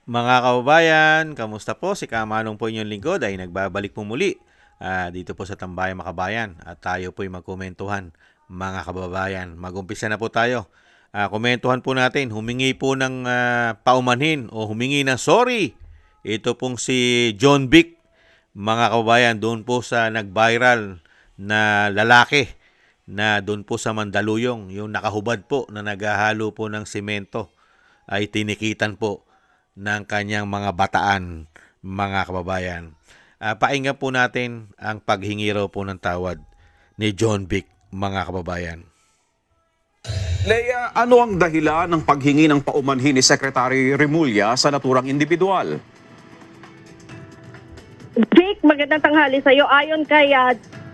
Mga kababayan, kamusta po? Si Kamanong po inyong lingkod ay nagbabalik po muli dito po sa Tambayan Makabayan at tayo po'y magkomentuhan mga kababayan. Magumpisa na po tayo. Komentuhan po natin, humingi po ng paumanhin o humingi ng sorry. Ito pong si John Vic, mga kababayan, doon po sa nag-viral na lalaki na doon po sa Mandaluyong, yung nakahubad po na naghahalo po ng simento ay tinikitan po ng kanyang mga bataan, mga kababayan. Pakinggan po natin ang paghingi raw po ng tawad ni John Vic, mga kababayan. Leia, ano ang dahilan ng paghingi ng paumanhin ni Secretary Remulla sa naturang individual? Vic, magandang tanghali sa iyo. Ayon kay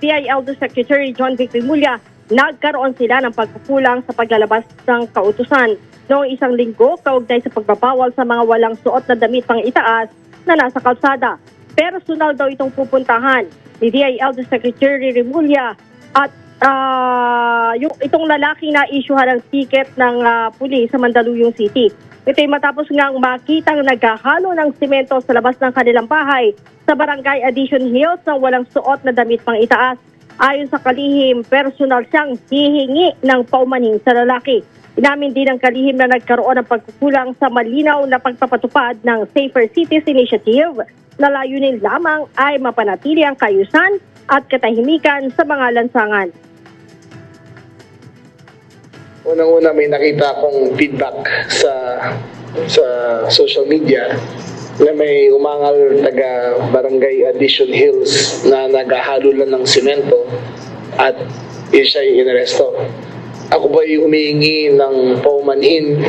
DILG Secretary John Vic Remulla, nagkaroon sila ng pagkukulang sa paglalabas ng kautusan noong isang linggo kaugnay sa pagbabawal sa mga walang suot na damit pang itaas na nasa kalsada. Personal daw itong pupuntahan ni DILG Secretary Remulla at itong lalaki na isyuhan ng ticket ng pulis sa Mandaluyong City. Ito'y matapos ngang makitang naghahalo ng simento sa labas ng kanilang bahay sa Barangay Addition Hills na walang suot na damit pang itaas. Ayon sa kalihim, personal siyang hihingi ng paumanhin sa lalaki. Inamin din ng kalihim na nagkaroon ng pagkukulang sa malinaw na pagpapatupad ng Safer Cities Initiative na layunin lamang ay mapanatili ang kaayusan at katahimikan sa mga lansangan. Unang-una may nakita akong feedback sa social media na may umangal taga Barangay Addition Hills na naghahalo lang ng simento at siya'y inaresto. Ako ba'y humihingi ng paumanhin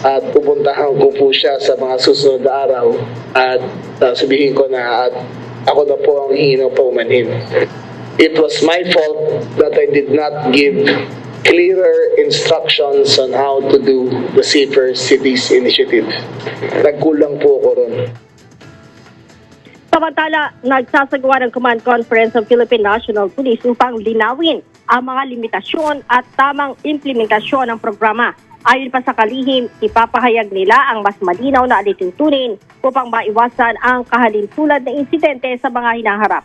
at pupuntahan ko po siya sa mga susunod na araw at sabihin ko na at ako na po ang hihingi ng paumanhin. It was my fault that I did not give clearer instructions on how to do the Safer Cities Initiative. Nagkulang po ako ron. Samantala, nagsasagawa ng Command Conference ng Philippine National Police upang linawin ang mga limitasyon at tamang implementasyon ng programa. Ayon pa sa kalihim, ipapahayag nila ang mas malinaw na alituntunin upang maiwasan ang kahalintulad na insidente sa mga hinaharap.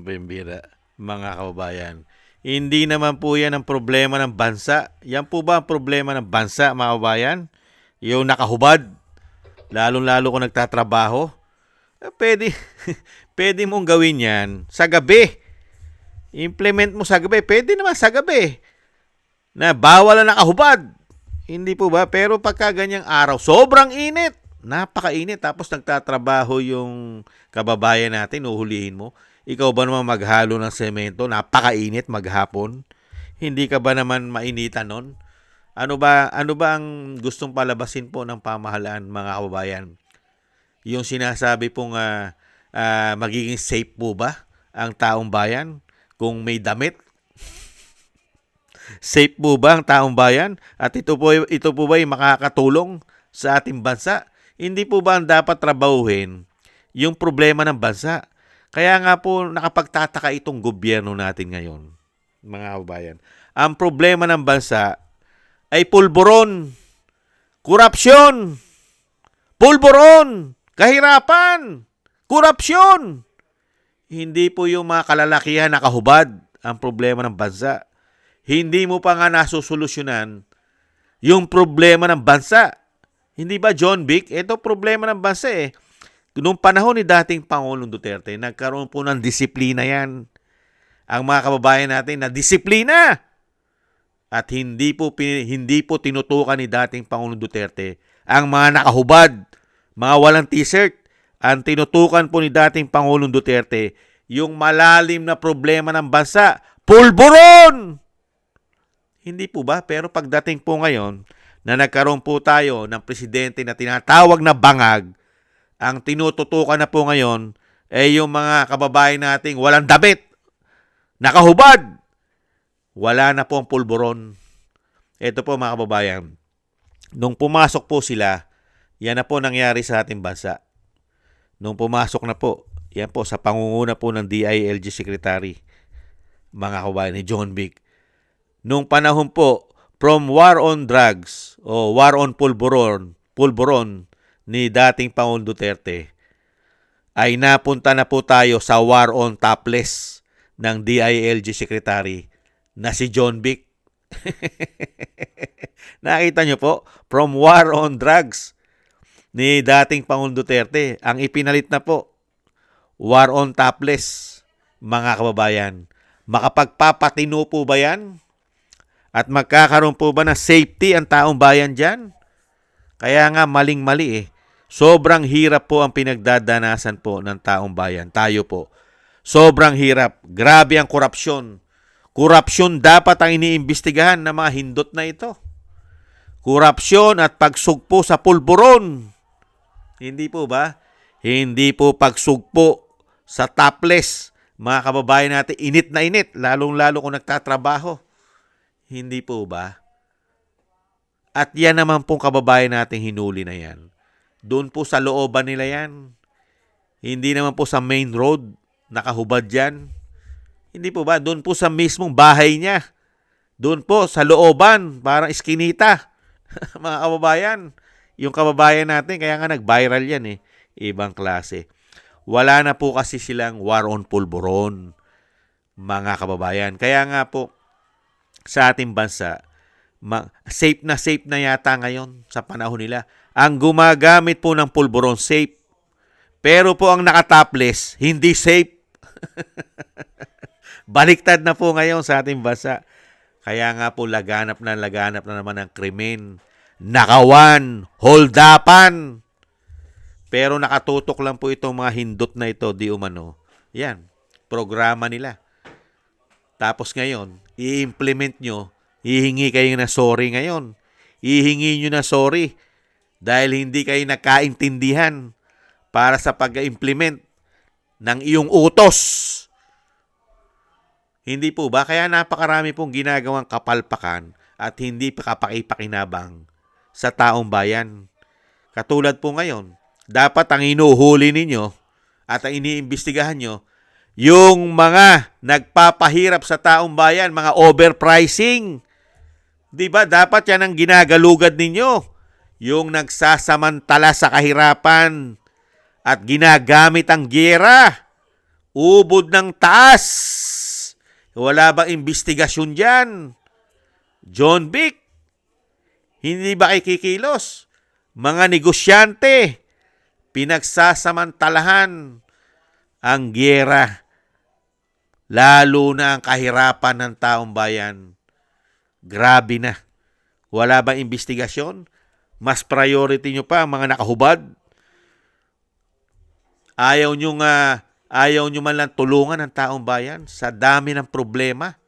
Bimbira, mga kababayan. Hindi naman po yan ang problema ng bansa. Yan po ba ang problema ng bansa, mga kababayan? Yung nakahubad, lalong-lalo kung nagtatrabaho. Pwede, pwede mong gawin yan sa gabi. Implement mo sa gabi. Pwede naman sa gabi. Na bawal na nakahubad. Hindi po ba? Pero pagka ganyang araw, sobrang init. Napakainit. Tapos nagtatrabaho yung kababayan natin, uhulihin mo. Ikaw ba naman maghalo ng semento? Napakainit maghapon. Hindi ka ba naman mainitan nun? Ano ba ang gustong palabasin po ng pamahalaan, mga kababayan? Yung sinasabi pong magiging safe po ba ang taong bayan kung may damit? Safe po ba ang taong bayan? At ito po ba ay makakatulong sa ating bansa? Hindi po ba ang dapat trabahuhin yung problema ng bansa? Kaya nga po nakapagtataka itong gobyerno natin ngayon, mga kababayan. Ang problema ng bansa ay pulburon, korupsyon, pulburon, kahirapan, korupsyon. Hindi po yung mga kalalakihan nakahubad ang problema ng bansa. Hindi mo pa nga nasusolusyonan yung problema ng bansa. Hindi ba, John Vic? Ito problema ng bansa eh. Noong panahon ni dating Pangulong Duterte, nagkaroon po ng disiplina yan. Ang mga kababayan natin na disiplina. At hindi po tinutukan ni dating Pangulong Duterte ang mga nakahubad, mga walang t-shirt. Ang tinutukan po ni dating Pangulong Duterte yung malalim na problema ng bansa. Pulburon! Hindi po ba? Pero pagdating po ngayon na nagkaroon po tayo ng presidente na tinatawag na bangag, ang tinututukan na po ngayon ay yung mga kababayan nating walang damit, nakahubad, wala na po ang pulburon. Ito po mga kababayan, nung pumasok po sila, yan na po nangyari sa ating bansa. Nung pumasok na po, yan po sa pangunguna po ng DILG Secretary, mga kababayan ni John Vic. Nung panahon po, from war on drugs o war on pulburon ni dating Pangulong Duterte ay napunta na po tayo sa war on topless ng DILG Secretary na si John Vic. Nakita nyo po, from war on drugs ni dating Pangulong Duterte, ang ipinalit na po, war on topless, mga kababayan. Makapagpapatino po ba yan? At magkakaroon po ba ng safety ang taong bayan dyan? Kaya nga maling-mali eh. Sobrang hirap po ang pinagdadanasan po ng taong bayan. Tayo po. Sobrang hirap. Grabe ang korupsyon. Korupsyon dapat ang iniimbestigahan ng mga hindot na ito. Korupsyon at pagsugpo sa pulburon. Hindi po ba? Hindi po pagsugpo sa topless. Mga kababayan natin, init na init. Lalong-lalo kung nagtatrabaho. Hindi po ba? At yan naman pong kababayan natin hinuli na yan. Doon po sa looban nila yan. Hindi naman po sa main road. Nakahubad yan. Hindi po ba? Doon po sa mismong bahay niya. Doon po sa looban. Parang iskinita. Mga kababayan. Yung kababayan natin, kaya nga nag-viral yan eh. Ibang klase. Wala na po kasi silang war on pulburon. Mga kababayan. Kaya nga po, sa ating bansa, safe na yata ngayon sa panahon nila. Ang gumagamit po ng pulburon, safe. Pero po ang nakatopless, hindi safe. Baliktad na po ngayon sa ating bansa. Kaya nga po laganap na naman ang krimen. Nakawan, holdapan. Pero nakatutok lang po itong mga hindot na ito, di umano. Yan, programa nila. Tapos ngayon, i-implement nyo, hihingi kayo na sorry ngayon. Hihingi nyo na sorry dahil hindi kayo nakaintindihan para sa pag-implement ng iyong utos. Hindi po ba? Kaya napakarami pong ginagawang kapalpakan at hindi kapakipakinabang sa taong bayan. Katulad po ngayon, dapat ang inuhuli ninyo at ang iniimbestigahan nyo yung mga nagpapahirap sa taong bayan, mga overpricing. Di ba? Dapat yan ang ginagalugad ninyo. Yung nagsasamantala sa kahirapan at ginagamit ang giyera. Ubod ng taas. Wala bang investigasyon dyan? John Vic, hindi ba kikilos? Mga negosyante, pinagsasamantalahan ang giyera. Lalo na ang kahirapan ng taong bayan. Grabe na. Wala bang investigasyon? Mas priority nyo pa ang mga nakahubad? Ayaw nyo man lang tulungan ang taong bayan sa dami ng problema.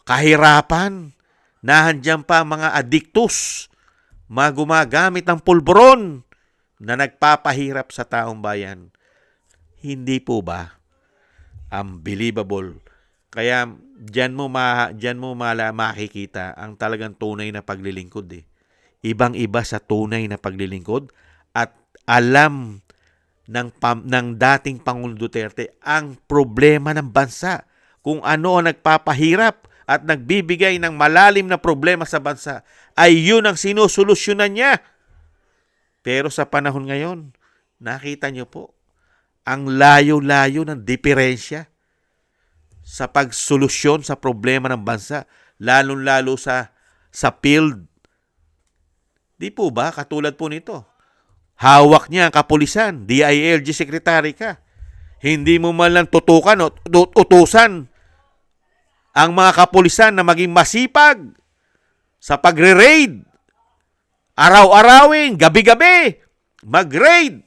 Kahirapan. Nahandyan pa ang mga addictus. Mga gumagamit ng pulburon na nagpapahirap sa taong bayan. Hindi po ba? Unbelievable. Kaya diyan mo makikita ang talagang tunay na paglilingkod eh. Ibang-iba sa tunay na paglilingkod at alam ng dating Pangulong Duterte ang problema ng bansa. Kung ano ang nagpapahirap at nagbibigay ng malalim na problema sa bansa ay yun ang sinusolusyonan niya. Pero sa panahon ngayon, nakita niyo po, ang layo-layo ng diferensya sa pagsolusyon sa problema ng bansa, lalong-lalo sa field. Di po ba? Katulad po nito. Hawak niya ang kapulisan, DILG Secretary ka. Hindi mo man lang tutukan o utusan ang mga kapulisan na maging masipag sa pagre-raid. Araw-arawin, gabi-gabi, mag-raid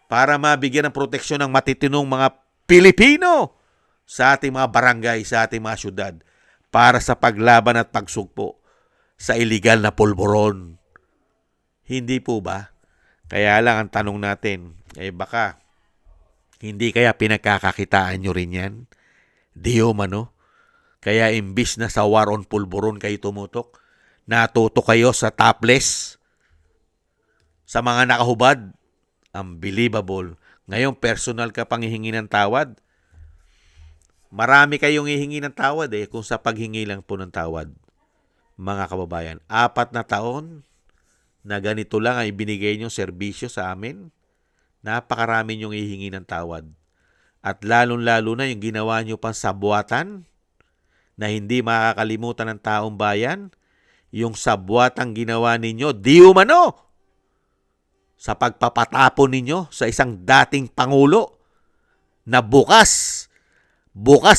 para mabigyan ng proteksyon ng matitinong mga Pilipino sa ating mga barangay, sa ating mga syudad para sa paglaban at pagsugpo sa illegal na pulburon. Hindi po ba? Kaya lang ang tanong natin, baka hindi kaya pinagkakakitaan nyo rin yan? Di umano? Kaya imbis na sa war on pulburon kayo tumutok, natuto kayo sa topless, sa mga nakahubad. Unbelievable. Ngayon, personal ka pang hihingi ng tawad. Marami kayong hihingi ng tawad kung sa paghingi lang po ng tawad. Mga kababayan, 4 na taon, na ganito lang ang ibinigay niyong serbisyo sa amin. Napakarami niyong ihingi ng tawad. At lalong-lalo na yung ginawa niyo pang sabuatan na hindi makakalimutan ng taong bayan, yung sabwatang ginawa ninyo, di umano, sa pagpapatapon ninyo sa isang dating Pangulo na bukas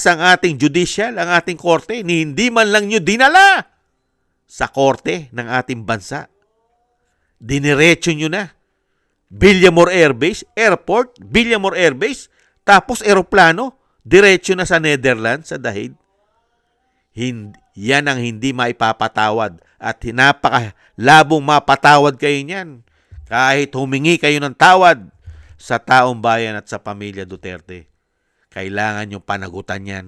ang ating judicial, ang ating korte, ni hindi man lang nyo dinala sa korte ng ating bansa. Diniretso nyo na. Villamor Air Base, airport, Villamor Air Base, tapos eroplano, diretso na sa Netherlands, sa Dahig. Yan ang hindi maipapatawad at napakalabong mapatawad kayo niyan. Kahit humingi kayo ng tawad sa taong bayan at sa pamilya Duterte, kailangan yung panagutan yan.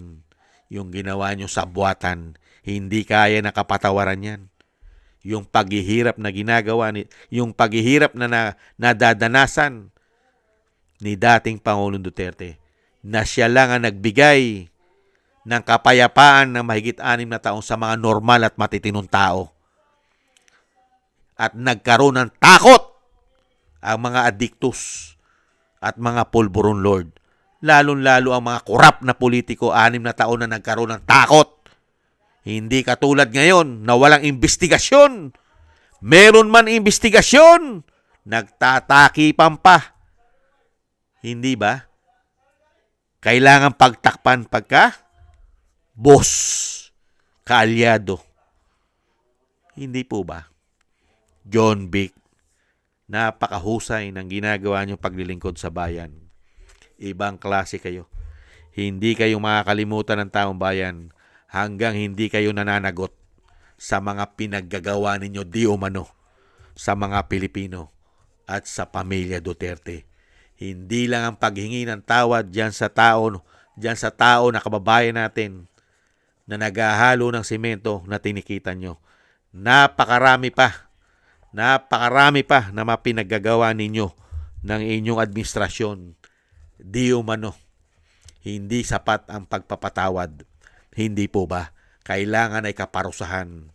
Yung ginawa nyo sa buwatan, hindi kaya nakapatawaran yan. Yung paghihirap na ginagawa, yung paghihirap na nadadanasan ni dating Pangulong Duterte, na siya lang ang nagbigay ng kapayapaan ng mahigit 6 na taon sa mga normal at matitinong tao. At nagkaroon ng takot ang mga adiktus at mga pulburon lord. Lalong-lalo ang mga korap na politiko, 6 na taon na nagkaroon ng takot. Hindi katulad ngayon na walang investigasyon. Meron man investigasyon, nagtatakipan pa. Hindi ba? Kailangan pagtakpan pagka boss, kaalyado. Hindi po ba? John Vic, napakahusay ng ginagawa niyong paglilingkod sa bayan. Ibang klase kayo. Hindi kayo makakalimutan ng taong bayan hanggang hindi kayo nananagot sa mga pinaggagawa ninyo di umano sa mga Pilipino at sa pamilya Duterte. Hindi lang ang paghingi ng tawad diyan sa tao na kababayan natin na naghahalo ng simento na tinikitan nyo. Napakarami pa na mapinaggagawa ninyo ng inyong administrasyon. Di umano, hindi sapat ang pagpapatawad. Hindi po ba? Kailangan ay kaparusahan,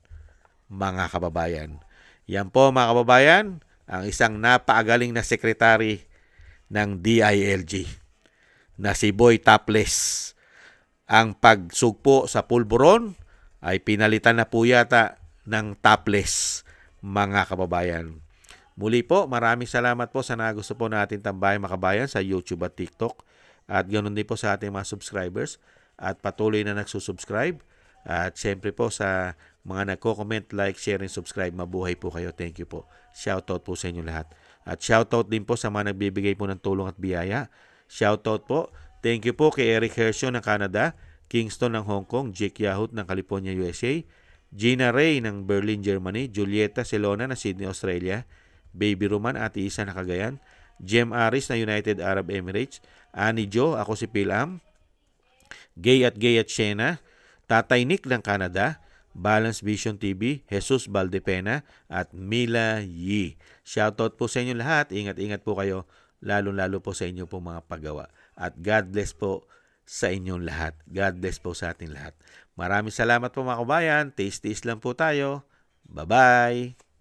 mga kababayan. Yan po, mga kababayan, ang isang napaagaling na sekretary ng DILG na si Boy Taples. Ang pagsugpo sa pulburon ay pinalitan na po yata ng Taples, mga kababayan. Muli po, maraming salamat po sa nagusto po natin tambayan, mga kabayan, sa YouTube at TikTok. At ganoon din po sa ating mga subscribers at patuloy na nagsusubscribe. At siyempre po sa mga nagko-comment, like, share, and subscribe. Mabuhay po kayo. Thank you po. Shoutout po sa inyo lahat. At shoutout din po sa mga nagbibigay po ng tulong at biyaya. Shoutout po. Thank you po kay Eric Hershon ng Canada, Kingston ng Hong Kong, Jake Yahut ng California, USA, Gina Ray ng Berlin, Germany, Julieta Celona ng Sydney, Australia, Baby Roman at Isa na Cagayan, Jem Aris na United Arab Emirates, Annie Jo, ako si Pilam, Gay at Shena, Tatay Nick ng Canada, Balance Vision TV, Jesus Valdepena, at Mila Yi. Shoutout po sa inyo lahat. Ingat-ingat po kayo, lalo-lalo po sa inyo po mga paggawa. At God bless po sa inyong lahat. God bless po sa ating lahat. Maraming salamat po, mga kabayan. Taste lang po tayo. Bye-bye!